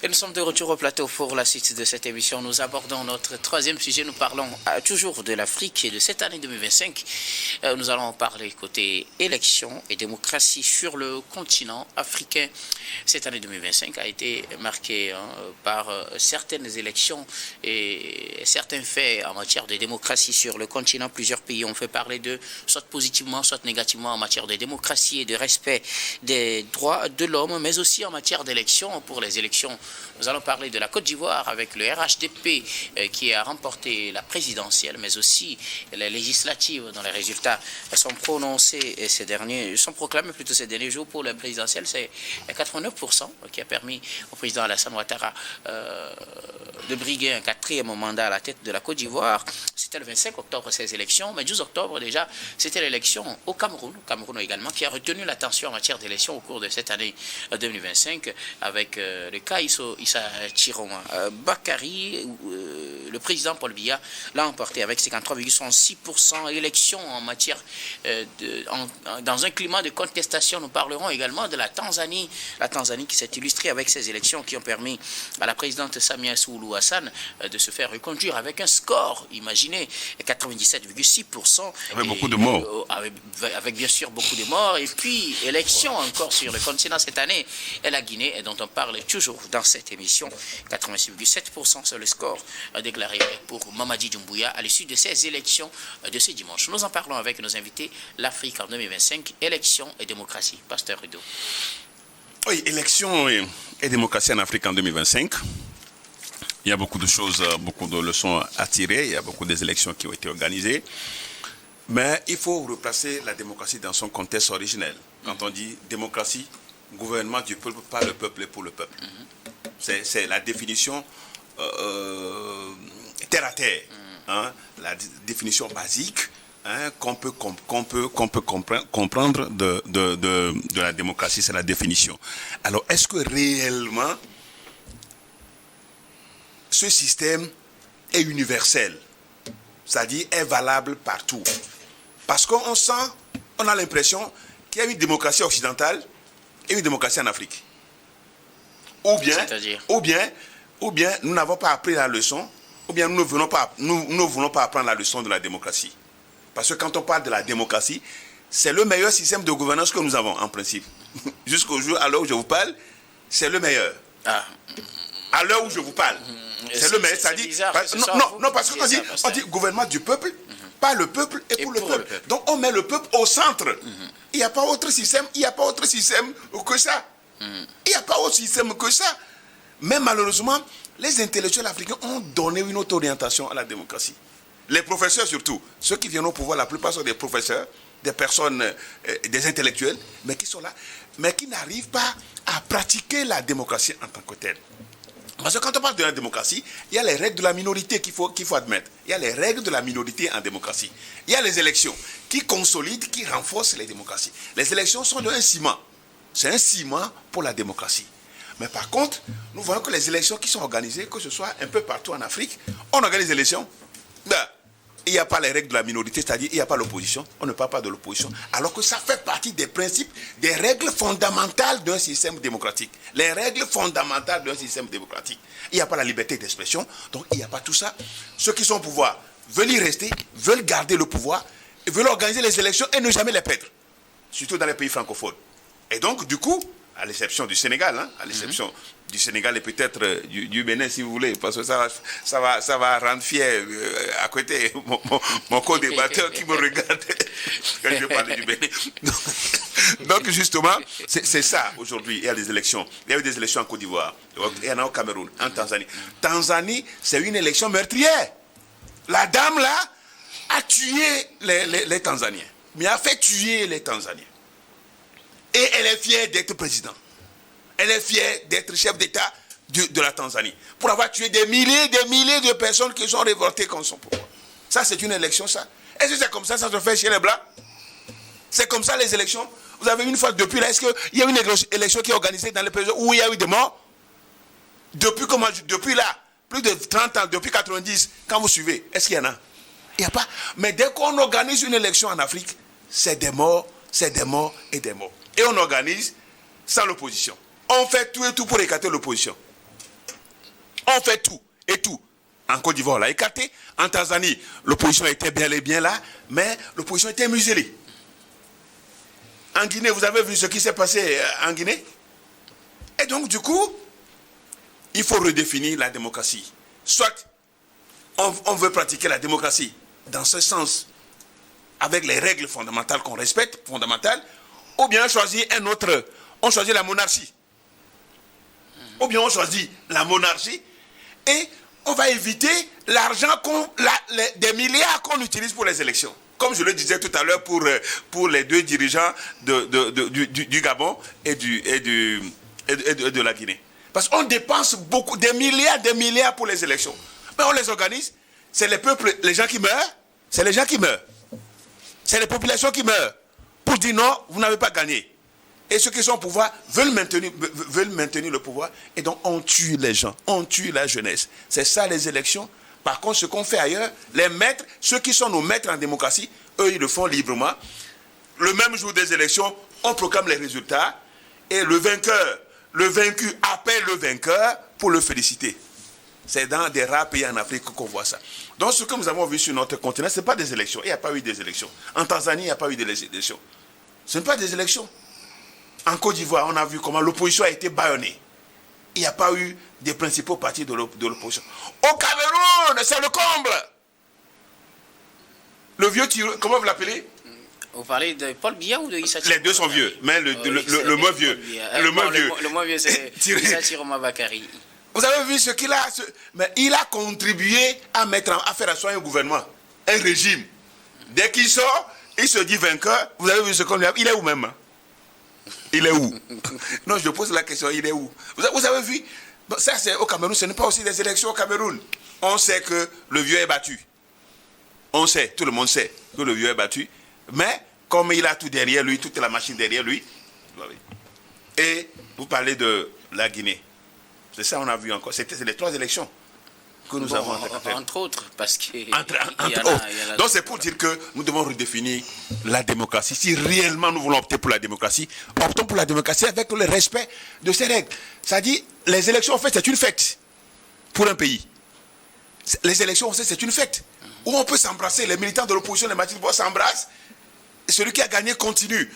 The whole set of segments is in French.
Et nous sommes de retour au plateau pour la suite de cette émission. Nous abordons notre troisième sujet. Nous parlons toujours de l'Afrique et de cette année 2025. Nous allons parler côté élection et démocratie sur le continent africain. Cette année 2025 a été marquée par certaines élections et certains faits en matière de démocratie sur le continent. Plusieurs pays ont fait parler d'eux, soit positivement, soit négativement en matière de démocratie et de respect des droits de l'homme, mais aussi en matière d'élections. Pour les élections, nous allons parler de la Côte d'Ivoire avec le RHDP qui a remporté la présidentielle, mais aussi les législatives dont les résultats sont prononcés sont proclamés plutôt ces derniers jours. Pour la présidentielle, c'est 89% qui a permis au président Alassane Ouattara de briguer un quatrième mandat à la tête de la Côte d'Ivoire. C'était le 25 octobre ces élections, mais 12 octobre déjà, c'était l'élection au Cameroun. Cameroun également, qui a retenu l'attention en matière d'élection au cours de cette année 2025 avec le cas Issa Chiroma Bakary. Le président Paul Biya l'a emporté avec 53,66%. Élection en matière dans un climat de contestation. Nous parlerons également de la Tanzanie qui s'est illustrée avec ces élections qui ont permis à la présidente Samia Suluhu Hassan de se faire reconduire avec un score, imaginez, 97,6%. Avec beaucoup de morts. Avec bien sûr beaucoup de morts. Et puis, élection encore sur le continent cette année, et la Guinée, dont on parle toujours dans cette émission. 86,7%, c'est le score déclaré pour Mamadi Doumbouya à l'issue de ces élections de ce dimanche. Nous en parlons avec nos invités. L'Afrique en 2025, élections et démocratie. Pasteur Rido. Oui, élections et démocratie en Afrique en 2025. Il y a beaucoup de choses, beaucoup de leçons à tirer. Il y a beaucoup des élections qui ont été organisées. Mais il faut replacer la démocratie dans son contexte originel. Quand on dit démocratie, gouvernement du peuple, par le peuple et pour le peuple. C'est la définition terre à terre, hein, la définition basique, hein, qu'on peut comprendre de la démocratie, c'est la définition. Alors, est-ce que réellement ce système est universel, c'est-à-dire est valable partout? Parce qu'on a l'impression qu'il y a une démocratie occidentale et une démocratie en Afrique. Ou bien nous n'avons pas appris la leçon, ou bien nous ne voulons pas apprendre la leçon de la démocratie. Parce que quand on parle de la démocratie, c'est le meilleur système de gouvernance que nous avons en principe. Jusqu'au jour, à l'heure où je vous parle, c'est le meilleur. À l'heure où je vous parle, c'est le meilleur. Parce qu'on dit gouvernement du peuple, par le peuple et pour le peuple. Donc on met le peuple au centre. Il n'y a pas autre système, que ça. Il n'y a pas autre système que ça. Mais malheureusement, les intellectuels africains ont donné une autre orientation à la démocratie. Les professeurs surtout, ceux qui viennent au pouvoir, la plupart sont des professeurs, des personnes, des intellectuels, mais qui sont là, mais qui n'arrivent pas à pratiquer la démocratie en tant que telle. Parce que quand on parle de la démocratie, il y a les règles de la minorité qu'il faut admettre. Il y a les règles de la minorité en démocratie. Il y a les élections qui consolident, qui renforcent les démocraties. Les élections sont un ciment. C'est un ciment pour la démocratie. Mais par contre, nous voyons que les élections qui sont organisées, que ce soit un peu partout en Afrique, on organise les élections. Il n'y a pas les règles de la minorité, c'est-à-dire il n'y a pas l'opposition, on ne parle pas de l'opposition, alors que ça fait partie des principes, des règles fondamentales d'un système démocratique. Les règles fondamentales d'un système démocratique. Il n'y a pas la liberté d'expression, donc il n'y a pas tout ça. Ceux qui sont au pouvoir veulent y rester, veulent garder le pouvoir, veulent organiser les élections et ne jamais les perdre, surtout dans les pays francophones. Et donc, du coup, à l'exception du Sénégal, hein, à l'exception du Sénégal et peut-être du Bénin, si vous voulez, parce que ça va rendre fier à côté mon co-débatteur qui me regarde quand je parle du Bénin. Donc, justement, c'est ça aujourd'hui. Il y a des élections. Il y a eu des élections en Côte d'Ivoire, il y en a au Cameroun, en Tanzanie. Tanzanie, c'est une élection meurtrière. La dame, là, a tué les Tanzaniens, mais a fait tuer les Tanzaniens. Et elle est fière d'être président. Elle est fière d'être chef d'État de la Tanzanie. Pour avoir tué des milliers de personnes qui sont révoltées contre son pouvoir. Ça, c'est une élection, ça. Est-ce que c'est comme ça se fait chez les Blancs? C'est comme ça les élections? Vous avez une fois depuis là, est-ce qu'il y a une élection qui est organisée dans les pays où il y a eu des morts? Depuis là, plus de 30 ans, depuis 90, quand vous suivez, est-ce qu'il y en a? Il n'y a pas. Mais dès qu'on organise une élection en Afrique, c'est des morts et des morts. Et on organise sans l'opposition. On fait tout et tout pour écarter l'opposition. On fait tout, et tout. En Côte d'Ivoire, on l'a écarté. En Tanzanie, l'opposition était bien et bien là, mais l'opposition était muselée. En Guinée, vous avez vu ce qui s'est passé en Guinée? Et donc, du coup, il faut redéfinir la démocratie. Soit on veut pratiquer la démocratie dans ce sens, avec les règles fondamentales qu'on respecte, fondamentales, ou bien on choisit la monarchie. Ou bien on choisit la monarchie et on va éviter l'argent, des milliards qu'on utilise pour les élections. Comme je le disais tout à l'heure pour les deux dirigeants du Gabon et de la Guinée. Parce qu'on dépense beaucoup, des milliards pour les élections. Mais on les organise, c'est les peuples, les gens qui meurent, c'est les gens qui meurent. C'est les populations qui meurent. Pour dire non, vous n'avez pas gagné. Et ceux qui sont au pouvoir veulent maintenir le pouvoir. Et donc on tue les gens, on tue la jeunesse. C'est ça les élections. Par contre, ce qu'on fait ailleurs, les maîtres, ceux qui sont nos maîtres en démocratie, eux, ils le font librement. Le même jour des élections, on proclame les résultats. Et le vaincu appelle le vainqueur pour le féliciter. C'est dans des rares pays en Afrique qu'on voit ça. Donc ce que nous avons vu sur notre continent, ce n'est pas des élections. Il n'y a pas eu des élections. En Tanzanie, il n'y a pas eu des élections. Ce n'est pas des élections. En Côte d'Ivoire, on a vu comment l'opposition a été bâillonnée. Il n'y a pas eu des principaux partis de l'opposition. Au Cameroun, c'est le comble. Le vieux tireur, comment vous l'appelez? Vous parlez de Paul Biya ou de Issa Chiroma? Les deux sont vieux, mais le moins vieux. Le moins vieux, c'est Issa Chiroma Bakary. Vous avez vu ce qu'il a... Mais il a contribué à faire asseoir un gouvernement, un régime. Dès qu'il sort, il se dit vainqueur. Vous avez vu ce qu'on lui a... Il est où même? Il est où? Non, je pose la question, il est où? Vous avez vu? Ça, c'est au Cameroun, ce n'est pas aussi des élections au Cameroun. On sait que le vieux est battu. On sait, tout le monde sait que le vieux est battu. Mais, comme il a tout derrière lui, toute la machine derrière lui, et vous parlez de la Guinée. C'est ça qu'on a vu encore. C'est les 3 élections que nous avons entre autres, parce que entre autres. Donc c'est pour dire que nous devons redéfinir la démocratie. Si réellement nous voulons opter pour la démocratie, optons pour la démocratie avec le respect de ces règles. C'est-à-dire, les élections, en fait, c'est une fête pour un pays. Les élections, en fait, c'est une fête où on peut s'embrasser. Les militants de l'opposition, les Martin s'embrassent. Celui qui a gagné continue.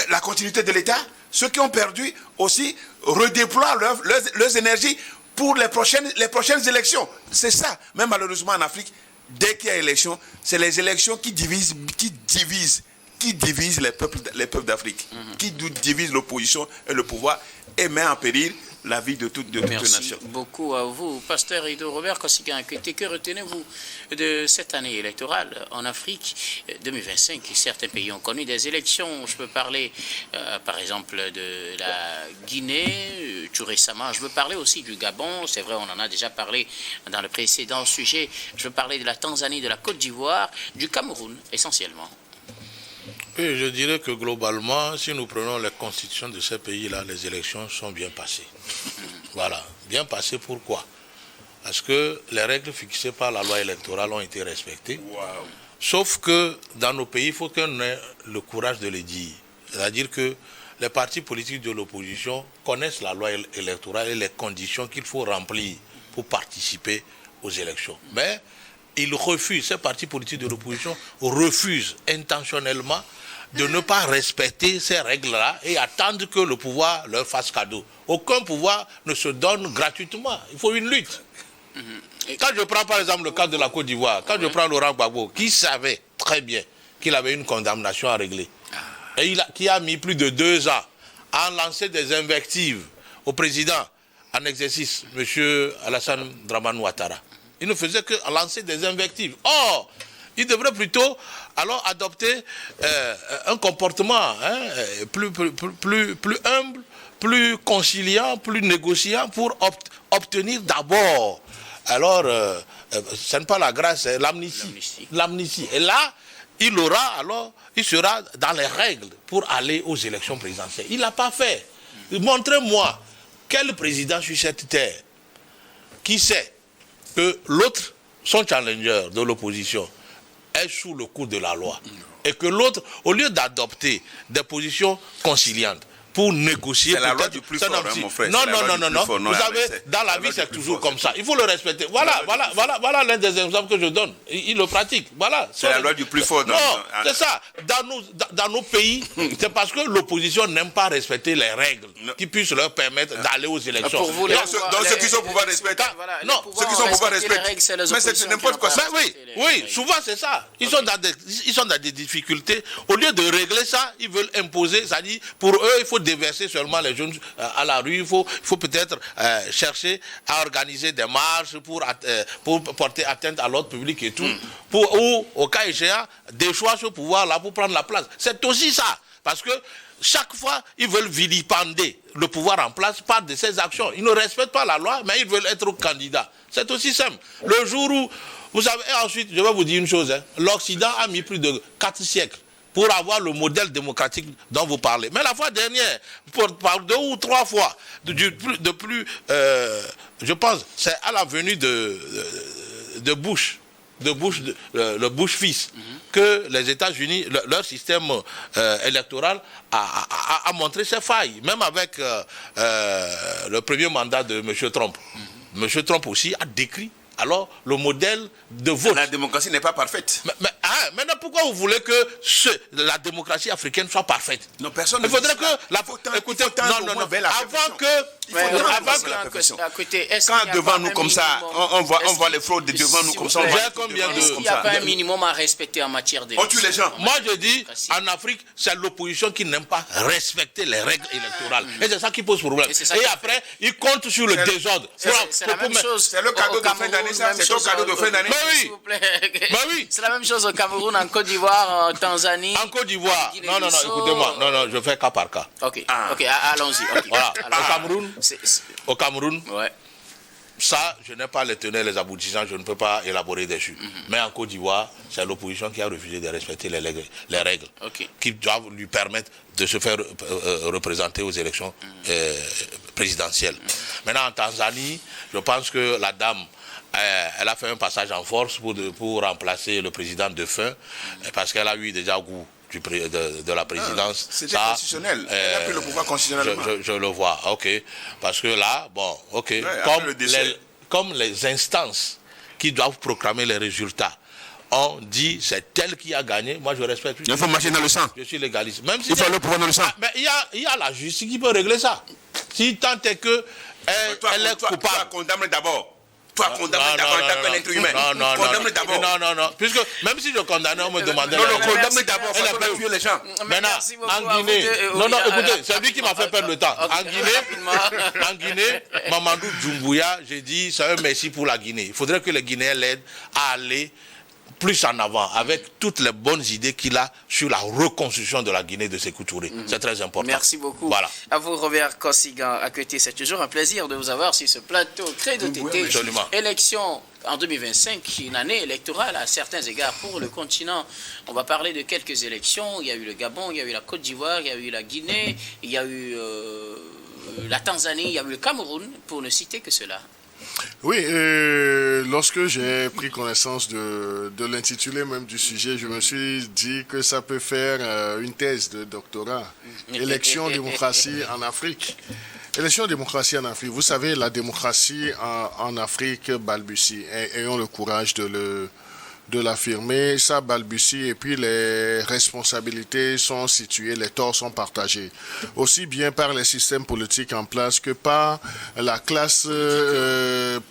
La continuité de l'État. Ceux qui ont perdu aussi redéploient leurs énergies pour les prochaines élections. C'est ça. Même malheureusement en Afrique, dès qu'il y a élection, c'est les élections qui divisent les peuples d'Afrique, qui divisent l'opposition et le pouvoir et met en péril la vie de toute nation. Merci beaucoup à vous, Pasteur Ido Robert Kossigan. Que retenez-vous de cette année électorale en Afrique 2025? Certains pays ont connu des élections. Je peux parler, par exemple, de la Guinée, tout récemment. Je veux parler aussi du Gabon. C'est vrai, on en a déjà parlé dans le précédent sujet. Je veux parler de la Tanzanie, de la Côte d'Ivoire, du Cameroun, essentiellement. Oui, je dirais que globalement, si nous prenons les constitutions de ces pays-là, les élections sont bien passées. Voilà. Bien passées, pourquoi? Parce que les règles fixées par la loi électorale ont été respectées. Wow. Sauf que dans nos pays, il faut qu'on ait le courage de le dire. C'est-à-dire que les partis politiques de l'opposition connaissent la loi électorale et les conditions qu'il faut remplir pour participer aux élections. Mais ils refusent, ces partis politiques de l'opposition refusent intentionnellement de ne pas respecter ces règles-là et attendre que le pouvoir leur fasse cadeau. Aucun pouvoir ne se donne gratuitement. Il faut une lutte. Quand je prends par exemple le cas de la Côte d'Ivoire, quand je prends Laurent Gbagbo, qui savait très bien qu'il avait une condamnation à régler, et qui a mis plus de 2 ans à lancer des invectives au président en exercice, M. Alassane Dramane Ouattara. Il ne faisait que lancer des invectives. Or, il devrait plutôt alors adopter un comportement plus humble, plus conciliant, plus négociant pour obtenir d'abord. Alors, ce n'est pas la grâce, c'est l'amnistie. Et là, il sera dans les règles pour aller aux élections présidentielles. Il ne l'a pas fait. Montrez-moi quel président sur cette terre qui sait que l'autre, son challenger de l'opposition, est sous le coup de la loi. Et que l'autre, au lieu d'adopter des positions conciliantes, pour négocier. C'est la loi du plus fort, mon frère. Non. Vous savez, dans la vie, c'est toujours comme ça. Il faut le respecter. Voilà l'un des exemples que je donne. Il le pratique. Voilà. C'est la loi du plus fort. Non, c'est ça. Dans nos pays, c'est parce que l'opposition n'aime pas respecter les règles qui puissent leur permettre d'aller aux élections. Donc ceux qui sont au pouvoir respectent. Non, ceux qui sont au pouvoir respectent. Mais c'est n'importe quoi. Oui, souvent c'est ça. Ils sont dans des difficultés. Au lieu de régler ça, ils veulent imposer. C'est-à-dire, pour eux, il faut déverser seulement les jeunes à la rue. Il faut peut-être chercher à organiser des marches pour porter atteinte à l'ordre public et tout. Ou, au cas échéant, déchoir ce pouvoir-là pour prendre la place. C'est aussi ça. Parce que chaque fois, ils veulent vilipender le pouvoir en place par de ces actions. Ils ne respectent pas la loi, mais ils veulent être candidats. C'est aussi simple. Le jour où, vous savez, et ensuite, je vais vous dire une chose, l'Occident a mis plus de 4 siècles pour avoir le modèle démocratique dont vous parlez. Mais la fois dernière, par 2 ou 3 fois, je pense, c'est à la venue de Bush, le Bush fils, que les États-Unis, leur système électoral a montré ses failles, même avec le premier mandat de M. Trump. M. Trump aussi a décrit alors le modèle de vote. La démocratie n'est pas parfaite. Maintenant, pourquoi vous voulez que la démocratie africaine soit parfaite? Non, personne ne faudrait que... Écoutez, avant que... Quand devant nous comme ça, on voit les fraudes devant nous comme ça. Est-ce qu'il n'y a pas un minimum à respecter en matière d'élection? On tue les gens. Moi, je dis, en Afrique, c'est l'opposition qui n'aime pas respecter les règles électorales. Et c'est ça qui pose problème. Et après, ils comptent sur le désordre. C'est la même chose. C'est le cadeau de fin d'année. C'est ton cadeau de fin d'année. Oui. C'est la même chose au Cameroun, en Côte d'Ivoire, en Tanzanie. En Côte d'Ivoire. Non, écoutez-moi. Non, je fais cas par cas. Ok, allons-y. Voilà. Au Cameroun, ouais. Ça, je n'ai pas les tenants et les aboutissants, je ne peux pas élaborer dessus. Mais en Côte d'Ivoire, c'est l'opposition qui a refusé de respecter les règles qui doivent lui permettre de se faire représenter aux élections présidentielles. Maintenant, en Tanzanie, je pense que la dame, elle a fait un passage en force pour remplacer le président défunt, parce qu'elle a eu déjà goût de la présidence. C'était constitutionnel. Elle a pris le pouvoir constitutionnellement. Je le vois, ok. Parce que là, bon, ok. Ouais, comme les instances qui doivent proclamer les résultats ont dit c'est elle qui a gagné, moi je respecte. Il faut marcher dans le sang. Je suis légaliste. Même si il faut le pouvoir dans le sang. Mais il y a la justice qui peut régler ça. Si tant est que elle est coupable. Toi, condamne d'abord. Toi, condamne d'abord en tant qu'être humain. Condamne d'abord. Non. Puisque même si je condamnais, on me demandait. Non, condamne d'abord. Elle a pas tué les gens. Maintenant, en Guinée. Non, écoutez, c'est lui qui m'a fait perdre le temps. En Guinée, Mamadou Doumbouya, j'ai dit, c'est un merci pour la Guinée. Il faudrait que les Guinéens l'aident à aller plus en avant, avec toutes les bonnes idées qu'il a sur la reconstruction de la Guinée de Sékou Touré. C'est très important. Merci beaucoup. Voilà. À vous, Robert Kossigan, à côté, c'est toujours un plaisir de vous avoir sur ce plateau. Credo TT, élection en 2025, une année électorale à certains égards pour le continent. On va parler de quelques élections. Il y a eu le Gabon, il y a eu la Côte d'Ivoire, il y a eu la Guinée, il y a eu la Tanzanie, il y a eu le Cameroun, pour ne citer que cela. Oui, lorsque j'ai pris connaissance de l'intitulé même du sujet, je me suis dit que ça peut faire une thèse de doctorat. Élection, démocratie en Afrique. Élection, démocratie en Afrique. Vous savez, la démocratie en Afrique balbutie. Ayons le courage de l'affirmer, ça balbutie et puis les responsabilités sont situées, les torts sont partagés, aussi bien par les systèmes politiques en place que par la classe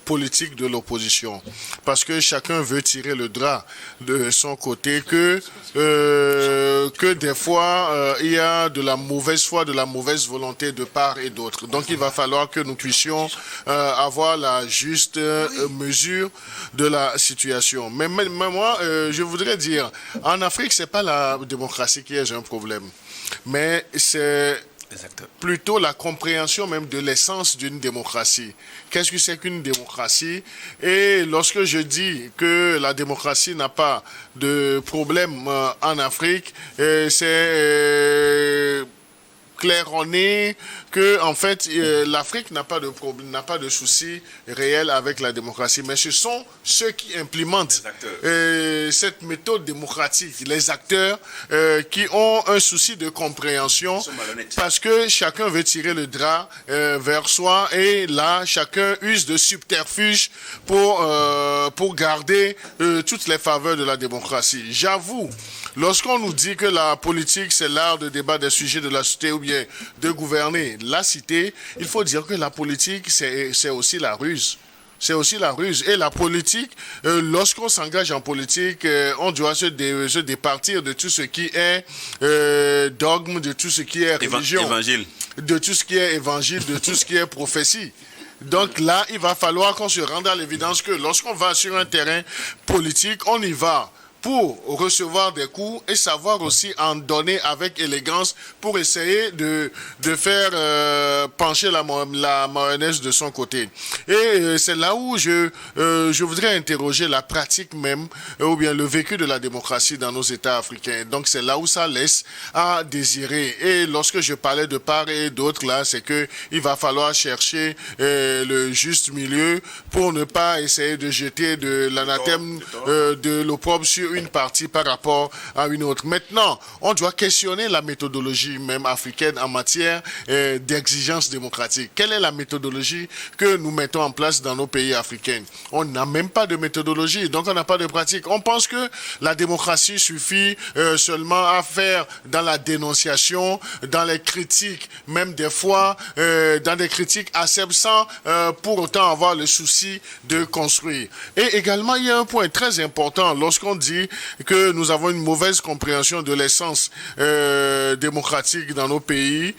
politique de l'opposition, parce que chacun veut tirer le drap de son côté, que des fois il y a de la mauvaise foi, de la mauvaise volonté de part et d'autre. Donc il va falloir que nous puissions avoir la juste mesure de la situation. Mais moi, je voudrais dire, en Afrique, c'est pas la démocratie qui est un problème, mais c'est plutôt la compréhension même de l'essence d'une démocratie. Qu'est-ce que c'est qu'une démocratie? Et lorsque je dis que la démocratie n'a pas de problème en Afrique, c'est claironner que en fait l'Afrique n'a pas de problème, n'a pas de souci réel avec la démocratie, mais ce sont ceux qui implémentent cette méthode démocratique, les acteurs qui ont un souci de compréhension parce que chacun veut tirer le drap vers soi et là chacun use de subterfuges pour garder toutes les faveurs de la démocratie. J'avoue, lorsqu'on nous dit que la politique, c'est l'art de débat des sujets de la cité ou bien de gouverner la cité, il faut dire que la politique, c'est aussi la ruse. C'est aussi la ruse. Et la politique, lorsqu'on s'engage en politique, on doit se départir de tout ce qui est dogme, de tout ce qui est religion, de tout ce qui est évangile, de tout ce qui est prophétie. Donc là, il va falloir qu'on se rende à l'évidence que lorsqu'on va sur un terrain politique, on y va pour recevoir des coups et savoir aussi en donner avec élégance pour essayer de faire pencher la mayonnaise de son côté. Et c'est là où je voudrais interroger la pratique même ou bien le vécu de la démocratie dans nos États africains. Donc c'est là où ça laisse à désirer. Et lorsque je parlais de part et d'autre là, c'est que il va falloir chercher le juste milieu pour ne pas essayer de jeter de l'anathème de l'opprobre sur une partie par rapport à une autre. Maintenant, on doit questionner la méthodologie même africaine en matière d'exigence démocratique. Quelle est la méthodologie que nous mettons en place dans nos pays africains? On n'a même pas de méthodologie, donc on n'a pas de pratique. On pense que la démocratie suffit seulement à faire dans la dénonciation, dans les critiques, même des fois dans des critiques acerbes sans pour autant avoir le souci de construire. Et également, il y a un point très important lorsqu'on dit que nous avons une mauvaise compréhension de l'essence démocratique dans nos pays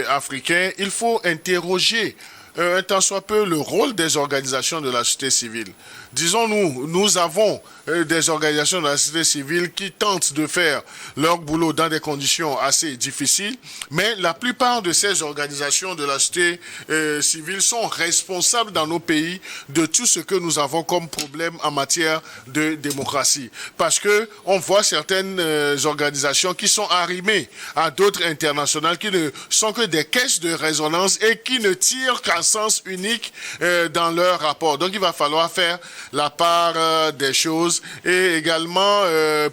africains. Il faut interroger un tant soit peu le rôle des organisations de la société civile. Disons-nous, nous avons des organisations de la société civile qui tentent de faire leur boulot dans des conditions assez difficiles, mais la plupart de ces organisations de la société civile sont responsables dans nos pays de tout ce que nous avons comme problème en matière de démocratie. Parce que on voit certaines organisations qui sont arrimées à d'autres internationales qui ne sont que des caisses de résonance et qui ne tirent qu'un sens unique dans leur rapport. Donc il va falloir faire la part des choses et également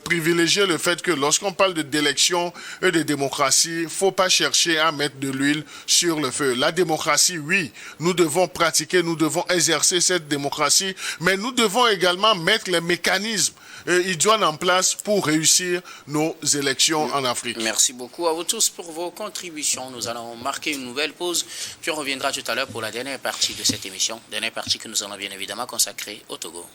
privilégier le fait que lorsqu'on parle d'élection et de démocratie, il ne faut pas chercher à mettre de l'huile sur le feu. La démocratie, oui, nous devons pratiquer, nous devons exercer cette démocratie, mais nous devons également mettre les mécanismes idoines en place pour réussir nos élections en Afrique. Merci beaucoup à vous tous pour vos contributions. Nous allons marquer une nouvelle pause, puis on reviendra tout à l'heure pour la dernière partie de cette émission, dernière partie que nous allons bien évidemment consacrer au Togo.